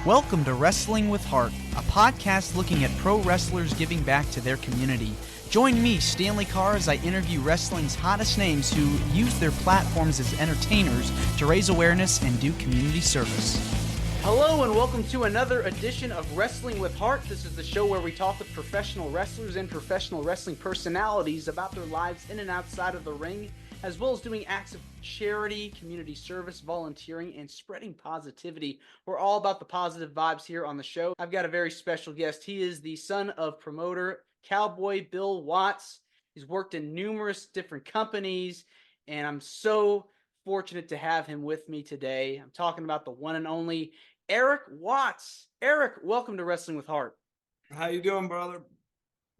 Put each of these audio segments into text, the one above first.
Welcome to Wrestling with Heart, a podcast looking at pro wrestlers giving back to their community. Join me, Stanley Carr, as I interview wrestling's hottest names who use their platforms as entertainers to raise awareness and do community service. Hello and welcome to another edition of Wrestling with Heart. This is the show where we talk with professional wrestlers and professional wrestling personalities about their lives in and outside of the ring, as well as doing acts of charity, community service, volunteering, and spreading positivity. We're all about the positive vibes here on the show. I've got a very special guest. He is the son of promoter Cowboy Bill Watts. He's worked in numerous different companies, and I'm so fortunate to have him with me today. I'm talking about the one and only Erik Watts. Erik, welcome to Wrestling with Heart. How you doing, brother?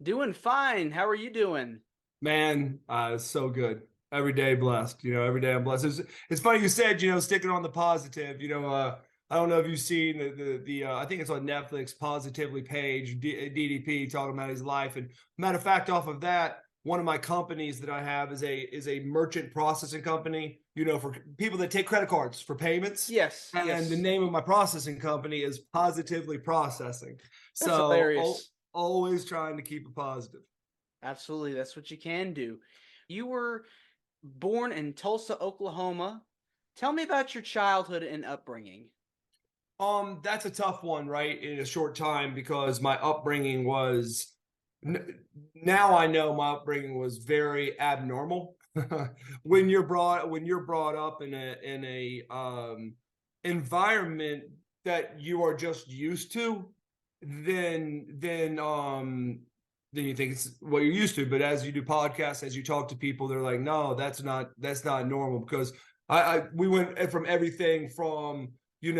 Doing fine. How are you doing? Man, so good. Every day blessed. Every day I'm blessed. It's funny you said, sticking on the positive. I don't know if you've seen the I think it's on Netflix, Positively page, DDP talking about his life. And matter of fact, off of that, one of my companies that I have is a merchant processing company, for people that take credit cards for payments. Yes. And the name of my processing company is Positively Processing. That's hilarious. Always trying to keep it positive. Absolutely. That's what you can do. You were born in Tulsa, Oklahoma. Tell me about your childhood and upbringing. That's a tough one, right? In a short time, because my upbringing was, now I know my upbringing was very abnormal. When you're brought up in a environment that you are just used to, then you think it's what you're used to. But as you do podcasts, as you talk to people, they're like, no, that's not normal. Because we went from everything from, we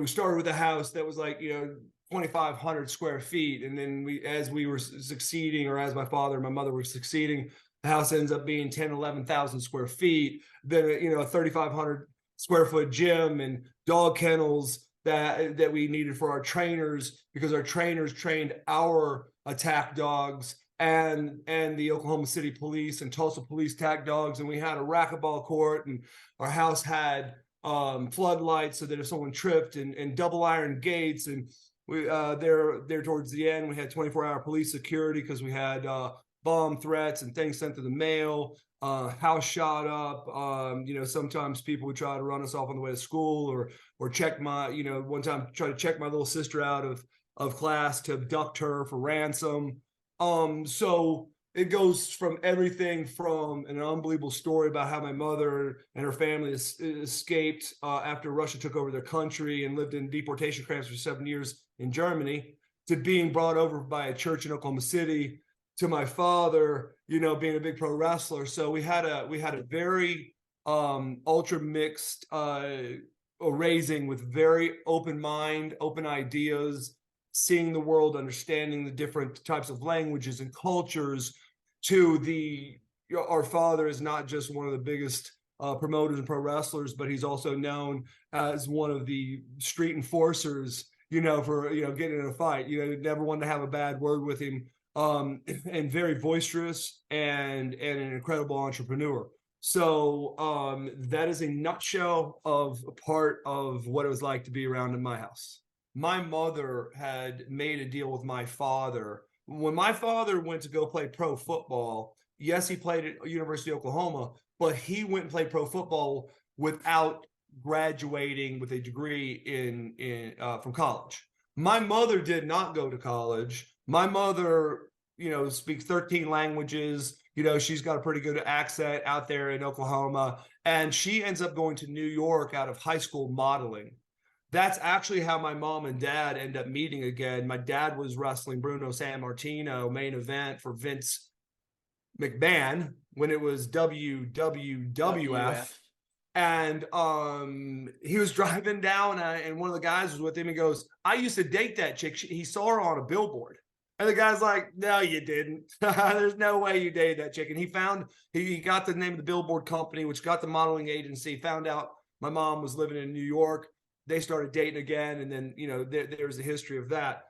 started with a house that was like, 2,500 square feet. And then as we were succeeding, or as my father and my mother were succeeding, the house ends up being 10, 11,000 square feet. Then, a 3,500 square foot gym and dog kennels that we needed for our trainers, because our trainers trained our attack dogs and the Oklahoma City Police and Tulsa Police attack dogs. And we had a racquetball court, and our house had floodlights so that if someone tripped, and double iron gates. And we there towards the end, we had 24-hour police security because we had bomb threats and things sent to the mail. House shot up. Sometimes people would try to run us off on the way to school, or check my, one time try to check my little sister out of class to abduct her for ransom. So it goes from everything from an unbelievable story about how my mother and her family escaped after Russia took over their country and lived in deportation camps for 7 years in Germany, to being brought over by a church in Oklahoma City, to my father, being a big pro wrestler. So we had a very ultra mixed raising, with very open mind, open ideas, seeing the world, understanding the different types of languages and cultures. Our father is not just one of the biggest promoters and pro wrestlers, but he's also known as one of the street enforcers, for, getting in a fight. Never wanted to have a bad word with him. And very boisterous and an incredible entrepreneur. So that is a nutshell of a part of what it was like to be around in my house. My mother had made a deal with my father. When my father went to go play pro football, yes, he played at University of Oklahoma, but he went and played pro football without graduating with a degree from college. My mother did not go to college. My mother, speaks 13 languages. She's got a pretty good accent out there in Oklahoma. And she ends up going to New York out of high school modeling. That's actually how my mom and dad end up meeting again. My dad was wrestling Bruno Sammartino main event for Vince McMahon when it was WWF. And he was driving down, and one of the guys was with him. He goes, I used to date that chick. He saw her on a billboard. And the guy's like, no, you didn't. There's no way you dated that chick. And he got the name of the billboard company, which got the modeling agency, found out my mom was living in New York. They started dating again. And then, there's a history of that.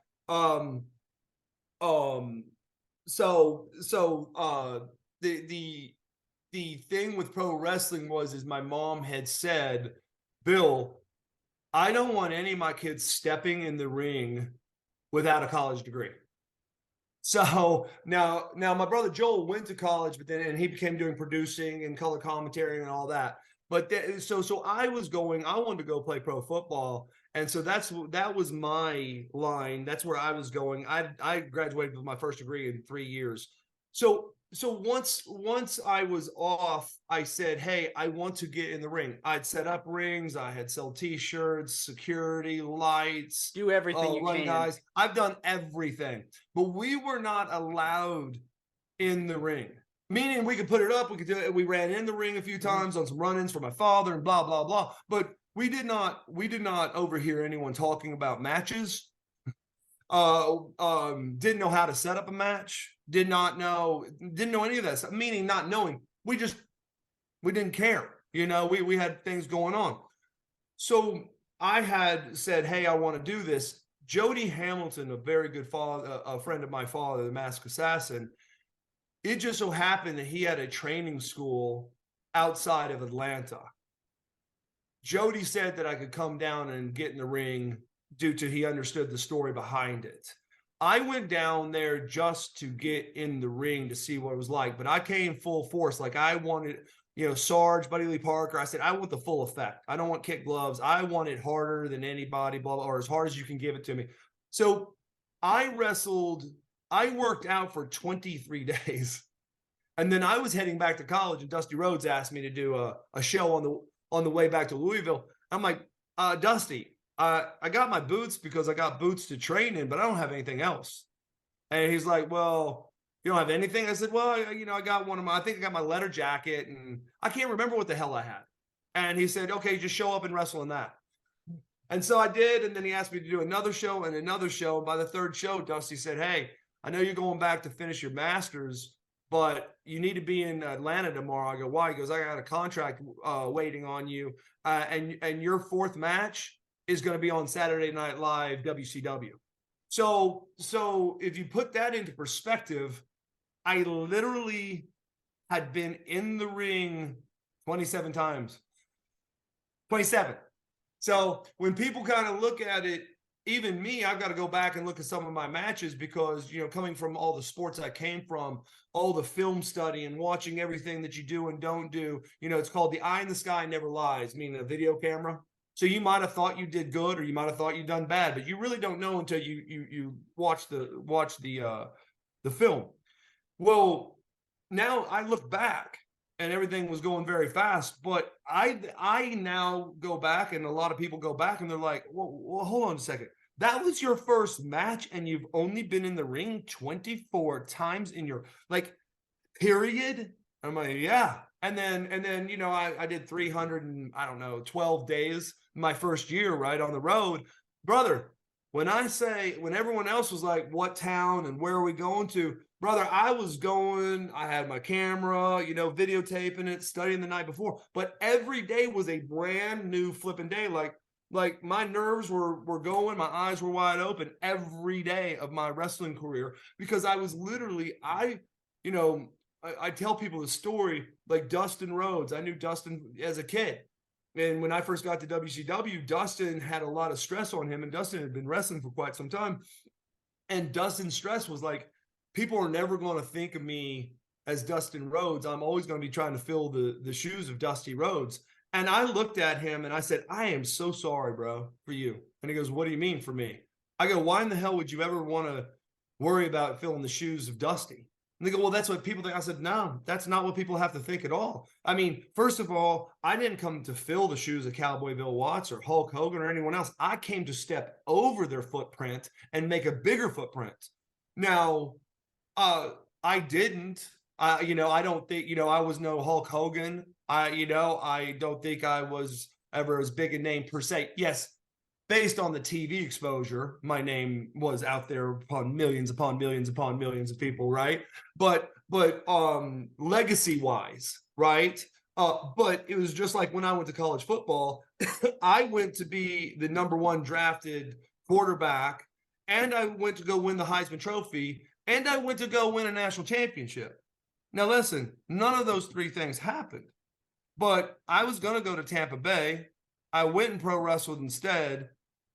The thing with pro wrestling is my mom had said, Bill, I don't want any of my kids stepping in the ring without a college degree. So now my brother Joel went to college, but then and he became doing producing and color commentary and all that. But so I wanted to go play pro football, and so that was my line. That's where I was going. I graduated with my first degree in 3 years. So once I was off, I said, "Hey, I want to get in the ring." I'd set up rings. I had sell T-shirts, security, lights, Do everything you run can. guys. I've done everything, but we were not allowed in the ring. Meaning we could put it up, we could do it. We ran in the ring a few times on some run-ins for my father and blah blah blah. But we did not overhear anyone talking about matches. Didn't know how to set up a match. Didn't know any of that stuff. Meaning not knowing. We didn't care. We had things going on. So I had said, "Hey, I want to do this." Jody Hamilton, a very good father, a friend of my father, the Masked Assassin. It just so happened that he had a training school outside of Atlanta. Jody said that I could come down and get in the ring due to he understood the story behind it. I went down there just to get in the ring to see what it was like, but I came full force. Like I wanted, Sarge, Buddy Lee Parker. I said, I want the full effect. I don't want kick gloves. I want it harder than anybody, blah, blah, or as hard as you can give it to me. So I worked out for 23 days. And then I was heading back to college, and Dusty Rhodes asked me to do a show on the way back to Louisville. I'm like, Dusty, I got my boots because I got boots to train in, but I don't have anything else. And he's like, well, you don't have anything? I said, well, I got I think I got my leather jacket, and I can't remember what the hell I had. And he said, okay, just show up and wrestle in that. And so I did. And then he asked me to do another show and another show. And by the third show, Dusty said, hey, I know you're going back to finish your master's, but you need to be in Atlanta tomorrow. I go, why? He goes, I got a contract waiting on you. And your fourth match is going to be on Saturday Night Live WCW. So if you put that into perspective, I literally had been in the ring 27 times. 27. So when people kind of look at it, even me, I've got to go back and look at some of my matches because, coming from all the sports I came from, all the film study and watching everything that you do and don't do, it's called the eye in the sky never lies, meaning a video camera. So you might have thought you did good or you might have thought you done bad, but you really don't know until you watch the film. Well, now I look back and everything was going very fast, but I now go back, and a lot of people go back and they're like, well, hold on a second. That was your first match and you've only been in the ring 24 times in your period? I'm like, yeah. And then I did 312 days my first year right on the road. Brother, when everyone else was like, what town and where are we going to? Brother, I had my camera, videotaping it, studying the night before, but every day was a brand new flipping day. Like my nerves were going, my eyes were wide open every day of my wrestling career because I was literally, I tell people the story like Dustin Rhodes. I knew Dustin as a kid. And when I first got to WCW, Dustin had a lot of stress on him, and Dustin had been wrestling for quite some time. And Dustin's stress was like, people are never going to think of me as Dustin Rhodes. I'm always going to be trying to fill the shoes of Dusty Rhodes. And I looked at him and I said, I am so sorry, bro, for you. And he goes, what do you mean for me? I go, why in the hell would you ever want to worry about filling the shoes of Dusty? And they go, well, that's what people think. I said, no, that's not what people have to think at all. I mean, first of all, I didn't come to fill the shoes of Cowboy Bill Watts or Hulk Hogan or anyone else. I came to step over their footprint and make a bigger footprint. Now, I didn't. I don't think, I was no Hulk Hogan. I don't think I was ever as big a name per se. Yes, based on the TV exposure, my name was out there upon millions of people, right? But legacy wise, right? But it was just like when I went to college football, I went to be the number 1 drafted quarterback, and I went to go win the Heisman Trophy, and I went to go win a national championship. Now listen, none of those 3 things happened, but I was going to go to Tampa Bay. I went and pro wrestled instead.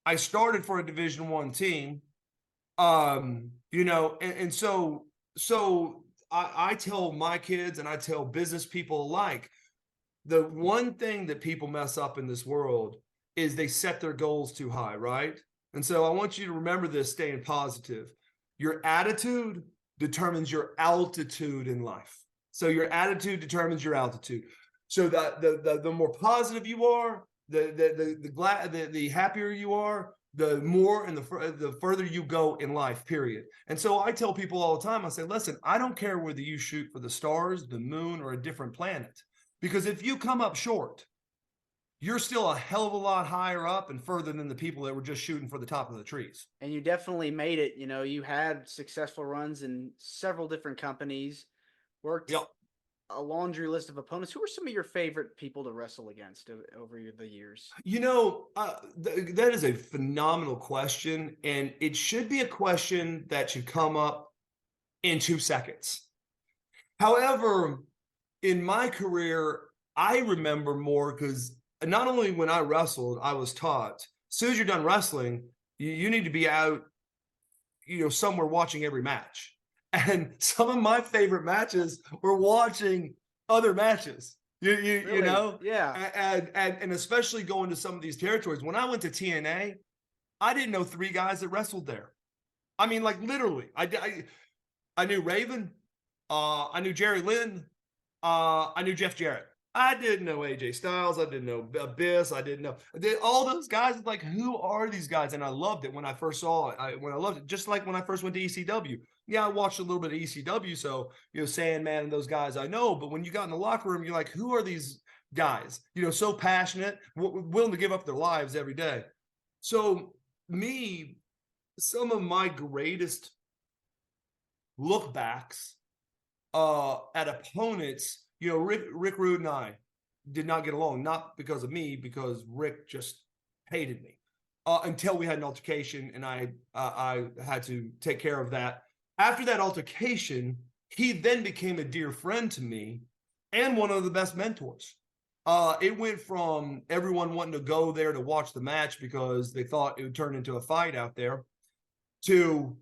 I started for a Division I team. I tell my kids and I tell business people alike, the one thing that people mess up in this world is they set their goals too high, right? And so I want you to remember this, staying positive. Your attitude determines your altitude in life. So your attitude determines your altitude. So the more positive you are, the happier you are, the more and the further you go in life, period. And so I tell people all the time, I say, listen, I don't care whether you shoot for the stars, the moon, or a different planet. Because if you come up short, you're still a hell of a lot higher up and further than the people that were just shooting for the top of the trees. And you definitely made it. You know, you had successful runs in several different companies, worked Yep. a laundry list of opponents. Who are some of your favorite people to wrestle against over the years? That is a phenomenal question, and it should be a question that should come up in 2 seconds. However, in my career, I remember more because not only when I wrestled, I was taught, as soon as you're done wrestling, you need to be out, somewhere watching every match. And some of my favorite matches were watching other matches. Really? You know, Yeah. and especially going to some of these territories. When I went to TNA, I didn't know 3 guys that wrestled there. I mean, like literally, I knew Raven, I knew Jerry Lynn, I knew Jeff Jarrett. I didn't know AJ Styles. I didn't know Abyss. I didn't know all those guys. Like, who are these guys? And I loved it when I first saw it. When I loved it, just like when I first went to ECW. Yeah, I watched a little bit of ECW, so Sandman and those guys I know. But when you got in the locker room, you're like, who are these guys? So passionate, willing to give up their lives every day. So some of my greatest look backs at opponents. Rick Rude and I did not get along, not because of me, because Rick just hated me until we had an altercation, and I had to take care of that. After that altercation, he then became a dear friend to me and one of the best mentors. It went from everyone wanting to go there to watch the match because they thought it would turn into a fight out there to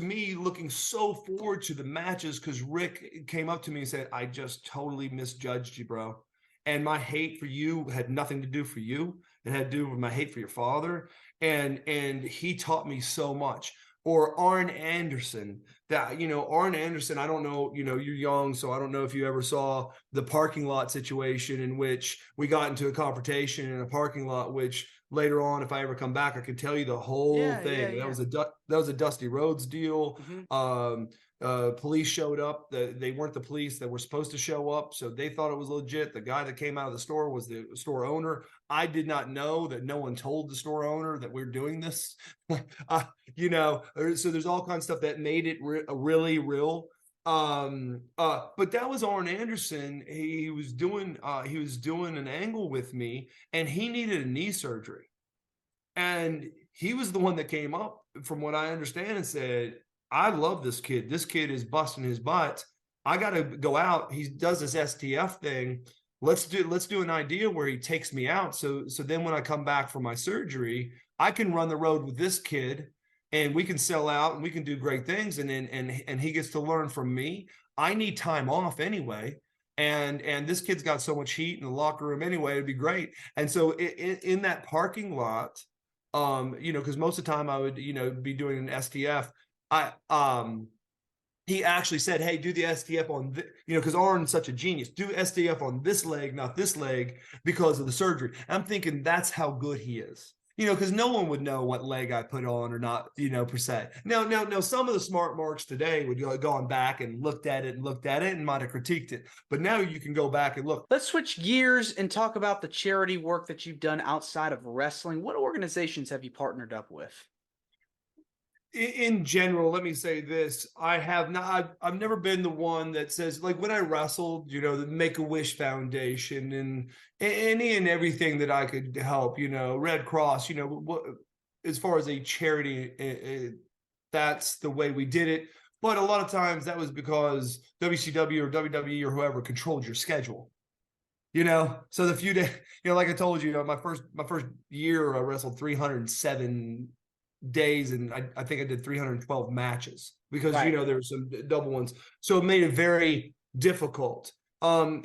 me looking so forward to the matches because Rick came up to me and said, I just totally misjudged you, bro. And my hate for you had nothing to do for you. It had to do with my hate for your father. And he taught me so much. Or Arn Anderson, Arn Anderson, I don't know, you're young, so I don't know if you ever saw the parking lot situation in which we got into a confrontation in a parking lot, which later on, if I ever come back, I could tell you the whole thing. Yeah. That was a Dusty Rhodes deal. Mm-hmm. Police showed up. They weren't the police that were supposed to show up, so they thought it was legit. The guy that came out of the store was the store owner. I did not know that. No one told the store owner that we're doing this. So there's all kinds of stuff that made it really real. But that was Arn Anderson. He was doing an angle with me, and he needed a knee surgery. And he was the one that came up, from what I understand, and said, I love this kid. This kid is busting his butt. I got to go out. He does this STF thing. Let's do an idea where he takes me out. So then when I come back from my surgery, I can run the road with this kid, and we can sell out and we can do great things. And he gets to learn from me. I need time off anyway. And this kid's got so much heat in the locker room anyway, it'd be great. And so in that parking lot, because most of the time I would, be doing an STF. He actually said, hey, do the STF on, because Arn's such a genius, do STF on this leg, not this leg, because of the surgery. I'm thinking that's how good he is, because no one would know what leg I put on or not, per se. No, some of the smart marks today would go gone back and looked at it and might have critiqued it. But now you can go back and look. Let's switch gears and talk about the charity work that you've done outside of wrestling. What organizations have you partnered up with? In general, let me say this. I've never been the one that says, like when I wrestled, the Make-A-Wish Foundation and any and everything that I could help, Red Cross, as far as a charity, that's the way we did it. But a lot of times that was because WCW or WWE or whoever controlled your schedule. So the few days, like I told you, my first year, I wrestled 307 days, and I think I did 312 matches because Right. there were some double ones, so it made it very difficult. And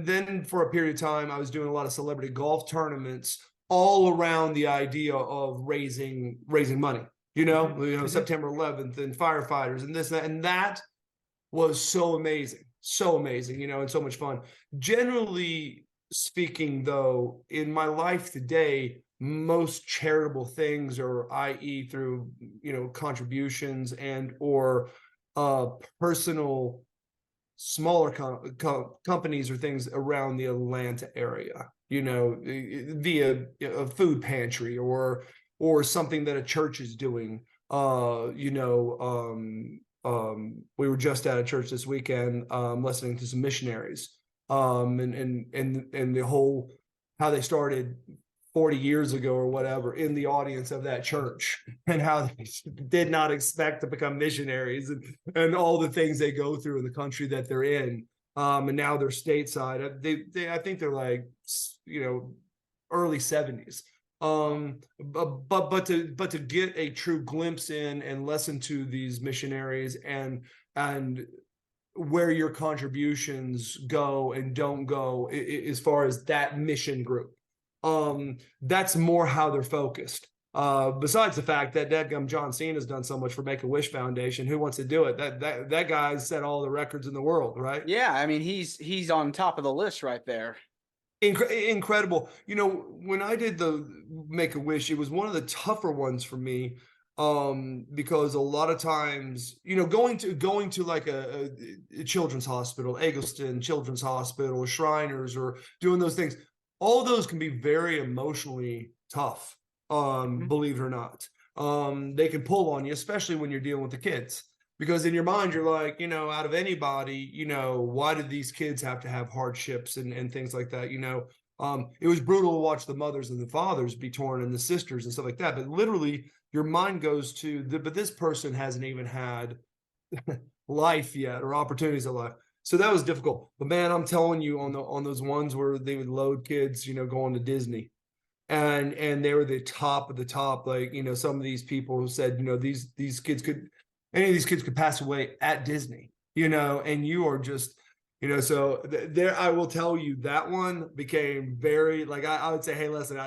then for a period of time, I was doing a lot of celebrity golf tournaments all around the idea of raising money. September 11th and firefighters and this and that was so amazing, and so much fun. Generally speaking, though, in my life today, most charitable things are, i.e., through contributions and or personal smaller companies or things around the Atlanta area, via a food pantry or something that a church is doing. We were just at a church this weekend, listening to some missionaries, and the whole how they started 40 years ago or whatever in the audience of that church, and how they did not expect to become missionaries, and all the things they go through in the country that they're in. And now they're stateside. I think they're like, early 70s. But to get a true glimpse in and listen to these missionaries and where your contributions go and don't go as far as that mission group, that's more how they're focused. Besides the fact that dadgum John Cena has done so much for Make-A-Wish Foundation, who wants to do it? That guy set all the records in the world, right? Yeah, I mean he's on top of the list right there. Incredible. When I did the Make-A-Wish, it was one of the tougher ones for me, because a lot of times, going to like a children's hospital, Eggleston Children's Hospital, Shriners, or doing those things, all those can be very emotionally tough. Believe it or not, they can pull on you, especially when you're dealing with the kids. Because in your mind, you're like, out of anybody, why did these kids have to have hardships and things like that? It was brutal to watch the mothers and the fathers be torn, and the sisters and stuff like that. But literally, your mind goes to, but this person hasn't even had life yet, or opportunities of life. So that was difficult. But man, I'm telling you, on those ones where they would load kids, going to Disney, and they were the top of the top. Like, some of these people said, these kids could. Any of these kids could pass away at Disney, and you are just, so there, I will tell you, that one became very, like, I would say, hey, listen,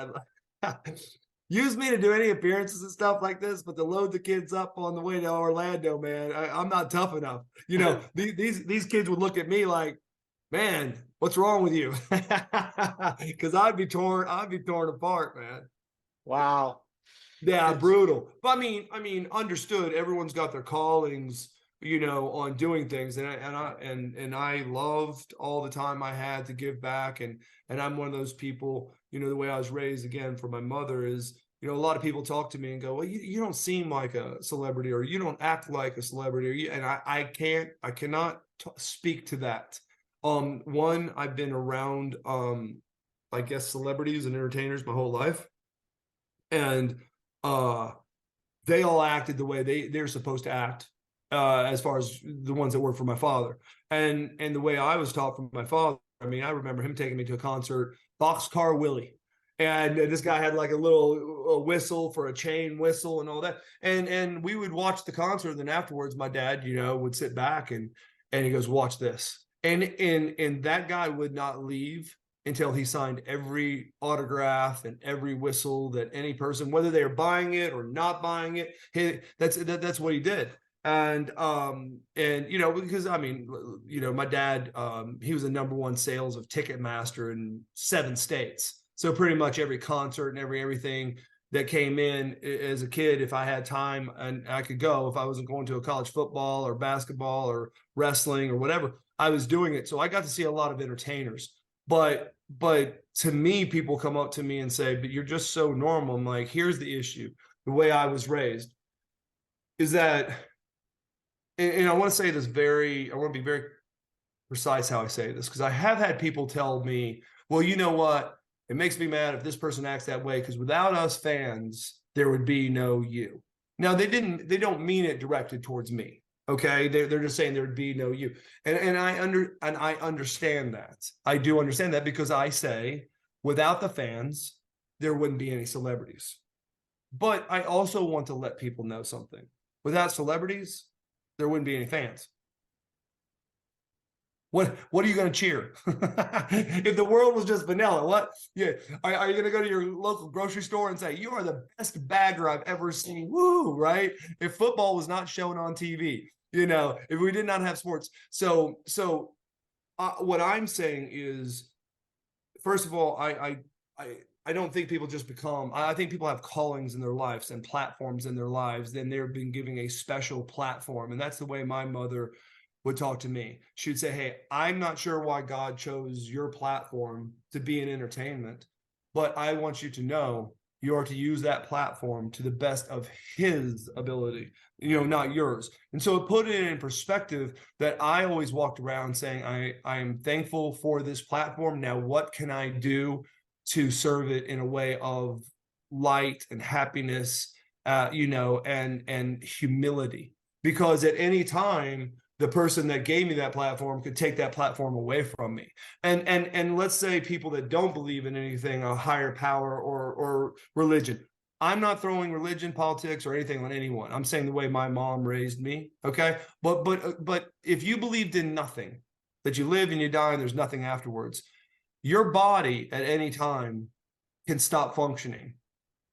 use me to do any appearances and stuff like this, but to load the kids up on the way to Orlando, man, I'm not tough enough. These kids would look at me like, man, what's wrong with you? Because I'd be torn apart, man. Wow. Yeah, brutal. But I mean, understood. Everyone's got their callings, on doing things, and I loved all the time I had to give back, and I'm one of those people. The way I was raised, again, for my mother is, a lot of people talk to me and go, well, you don't seem like a celebrity, or you don't act like a celebrity, and I cannot speak to that. One, I've been around, I guess, celebrities and entertainers my whole life, and they all acted the way they're supposed to act, as far as the ones that work for my father, and the way I was taught from my father. I mean, I remember him taking me to a concert, Boxcar Willie, and this guy had like a whistle for a chain whistle and all that, and we would watch the concert, and then afterwards my dad, would sit back and he goes, watch this, and that guy would not leave until he signed every autograph and every whistle that any person, whether they were buying it or not buying it, that's what he did. And because I mean, my dad, he was the #1 sales of Ticketmaster in 7 states. So pretty much every concert and everything that came in as a kid, if I had time and I could go, if I wasn't going to a college football or basketball or wrestling or whatever, I was doing it. So I got to see a lot of entertainers. But to me, people come up to me and say, but you're just so normal. I'm like, here's the issue. The way I was raised is that, and I want to say this I want to be very precise how I say this, because I have had people tell me, well, you know what? It makes me mad if this person acts that way, because without us fans, there would be no you. Now, they don't mean it directed towards me. Okay, they're just saying there would be no you, and I understand that. I do understand that, because I say without the fans, there wouldn't be any celebrities. But I also want to let people know something. Without celebrities, there wouldn't be any fans. What are you going to cheer? If the world was just vanilla, what? Yeah, are you going to go to your local grocery store and say, you are the best bagger I've ever seen? Woo, right? If football was not shown on TV, if we did not have sports. So what I'm saying is, first of all, I don't think people just become, I think people have callings in their lives and platforms in their lives. Then they're being given a special platform. And that's the way my mother would talk to me. She would say, hey, I'm not sure why God chose your platform to be in entertainment, but I want you to know you are to use that platform to the best of his ability, not yours. And so it put it in perspective that I always walked around saying, I am thankful for this platform. Now, what can I do to serve it in a way of light and happiness, and humility? Because at any time, the person that gave me that platform could take that platform away from me. And let's say people that don't believe in anything, a higher power or religion. I'm not throwing religion, politics, or anything on anyone. I'm saying the way my mom raised me. Okay. But if you believed in nothing, that you live and you die and there's nothing afterwards, your body at any time can stop functioning.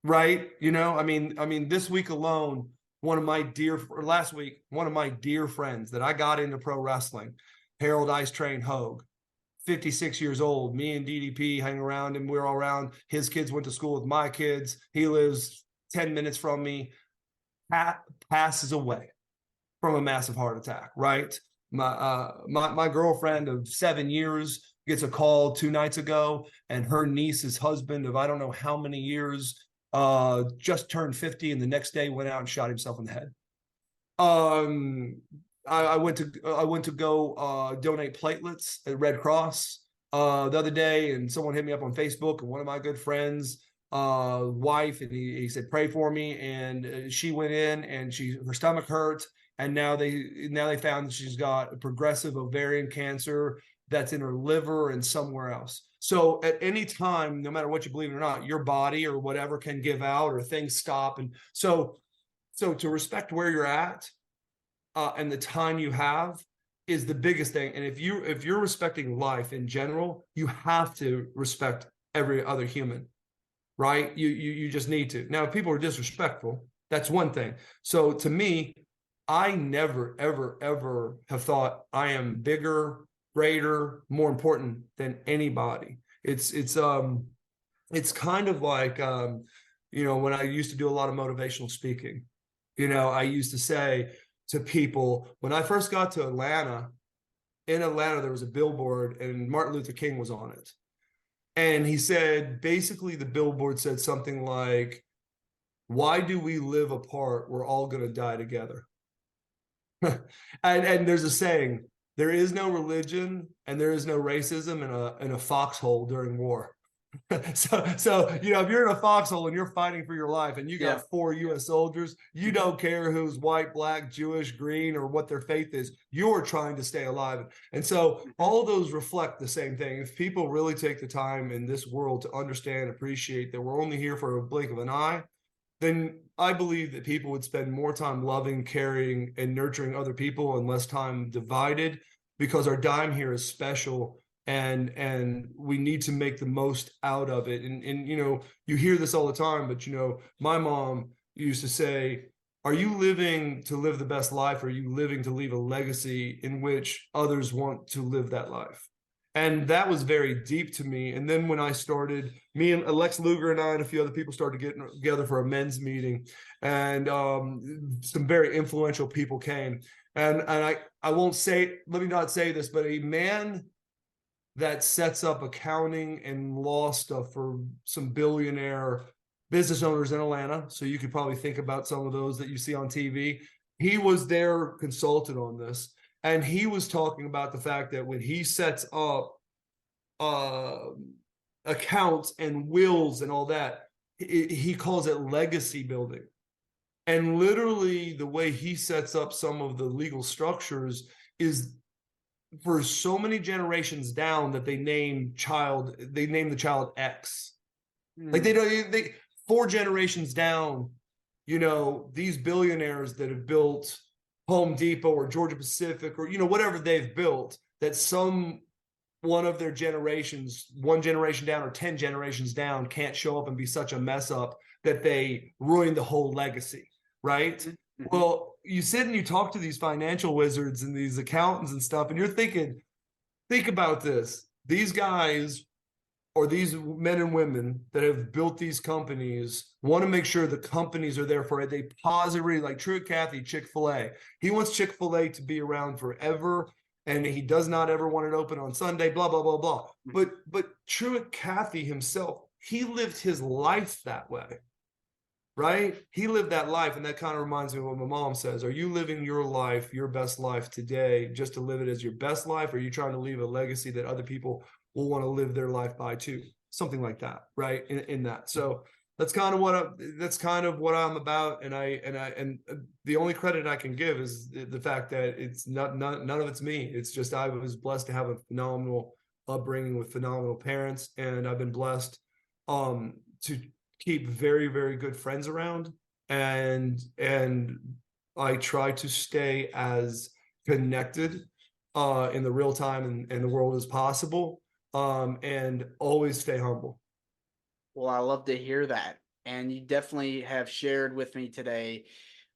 Right. I mean, this week alone, last week, one of my dear friends that I got into pro wrestling, Harold Ice Train Hogue, 56 years old, me and DDP hang around and we're all around. His kids went to school with my kids. He lives 10 minutes from me, passes away from a massive heart attack, right? My girlfriend of 7 years gets a call 2 nights ago, and her niece's husband of I don't know how many years just turned 50, and the next day went out and shot himself in the head. I went to go donate platelets at Red Cross the other day, and someone hit me up on Facebook, and one of my good friends wife, and he said pray for me, and she went in and her stomach hurt, and now they found that she's got a progressive ovarian cancer that's in her liver and somewhere else. So at any time, no matter what you believe or not, your body or whatever can give out or things stop. And so to respect where you're at and the time you have is the biggest thing. And if you're respecting life in general, you have to respect every other human, right? You just need to. Now, if people are disrespectful, that's one thing. So to me, I never, ever, ever have thought I am bigger, greater, more important than anybody. It's kind of like when I used to do a lot of motivational speaking, I used to say to people, when I first got to Atlanta, in Atlanta there was a billboard and Martin Luther King was on it. And he said, basically the billboard said something like, why do we live apart? We're all going to die together. and there's a saying, there is no religion and there is no racism in a foxhole during war. so if you're in a foxhole and you're fighting for your life and you got 4 U.S. soldiers, you don't care who's white, black, Jewish, green, or what their faith is. You're trying to stay alive. And so all those reflect the same thing. If people really take the time in this world to understand, appreciate that we're only here for a blink of an eye, then I believe that people would spend more time loving, caring, and nurturing other people and less time divided, because our time here is special and we need to make the most out of it. And you hear this all the time, but my mom used to say, are you living to live the best life, or are you living to leave a legacy in which others want to live that life? And that was very deep to me. And then when I started, me and Lex Luger and I and a few other people started getting together for a men's meeting, and some very influential people came. And I won't say, let me not say this, but a man that sets up accounting and law stuff for some billionaire business owners in Atlanta. So you could probably think about some of those that you see on TV. He was their consultant on this. And he was talking about the fact that when he sets up accounts and wills and all that, he calls it legacy building. And literally the way he sets up some of the legal structures is for so many generations down that they name the child X. Like they 4 generations down, these billionaires that have built Home Depot or Georgia Pacific or, whatever they've built, that some one of their generations, 1 generation down or 10 generations down, can't show up and be such a mess up that they ruin the whole legacy, right? Mm-hmm. Well, you sit and you talk to these financial wizards and these accountants and stuff, and you're thinking, think about this. These guys or these men and women that have built these companies want to make sure the companies are there for it. They positively, like Truett Cathy, Chick-fil-A. He wants Chick-fil-A to be around forever, and he does not ever want it open on Sunday, blah, blah, blah, blah. But Truett Cathy himself, he lived his life that way, right? He lived that life, and that kind of reminds me of what my mom says. Are you living your life, your best life today, just to live it as your best life, or are you trying to leave a legacy that other people will want to live their life by too? Something like that, right? In that. So that's kind of what I'm about. And the only credit I can give is the fact that it's none of it's me. It's just, I was blessed to have a phenomenal upbringing with phenomenal parents. And I've been blessed to keep very, very good friends around. And I try to stay as connected in the real time and the world as possible. And always stay humble. Well, I love to hear that. And you definitely have shared with me today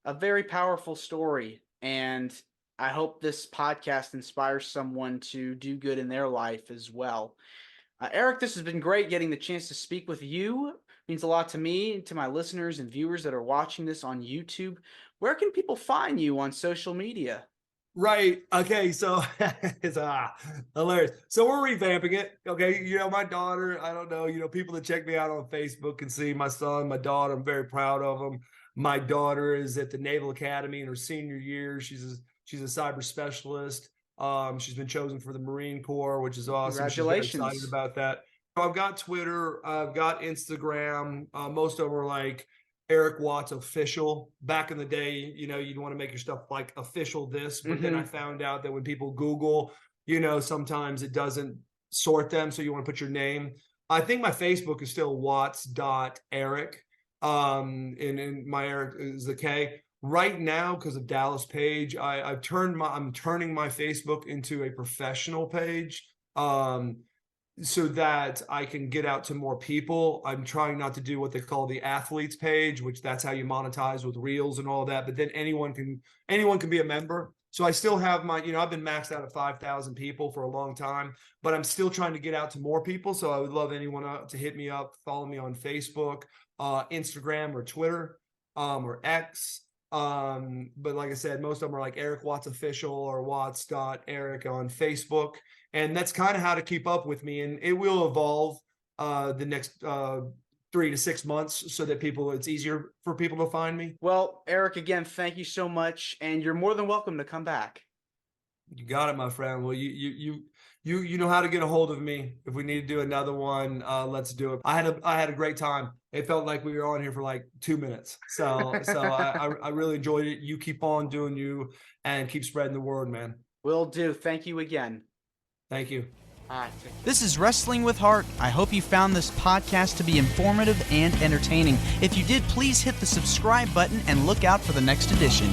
a very powerful story. And I hope this podcast inspires someone to do good in their life as well. Erik, this has been great getting the chance to speak with you. It means a lot to me and to my listeners and viewers that are watching this on YouTube. Where can people find you on social media? Right. Okay. So it's hilarious. So we're revamping it. Okay. My daughter, I don't know, people that check me out on Facebook can see my son, my daughter. I'm very proud of them. My daughter is at the Naval Academy in her senior year. She's a cyber specialist. She's been chosen for the Marine Corps, which is awesome. Congratulations. She's very excited about that. I've got Twitter. I've got Instagram. Most of them are like Erik Watts official. Back in the day, you'd want to make your stuff like official this, but then I found out that when people Google, sometimes it doesn't sort them. So you want to put your name. I think my Facebook is still watts.erik. And my Erik is the K. Right now, because of Dallas Page, I'm turning my Facebook into a professional page. So that I can get out to more people. I'm trying not to do what they call the athletes page, which that's how you monetize with reels and all that. But then anyone can be a member. So I still have my, I've been maxed out at 5,000 people for a long time, but I'm still trying to get out to more people. So I would love anyone to hit me up, follow me on Facebook, Instagram or Twitter, or X. But like I said, most of them are like Erik Watts official or watts.erik on Facebook. And that's kind of how to keep up with me. And it will evolve the next 3 to 6 months so that it's easier for people to find me. Well, Erik, again, thank you so much. And you're more than welcome to come back. You got it, my friend. Well, you know how to get a hold of me. If we need to do another one, let's do it. I had a great time. It felt like we were on here for like 2 minutes. So I really enjoyed it. You keep on doing you and keep spreading the word, man. Will do. Thank you again. Thank you. This is Wrestling with Heart. I hope you found this podcast to be informative and entertaining. If you did, please hit the subscribe button and look out for the next edition.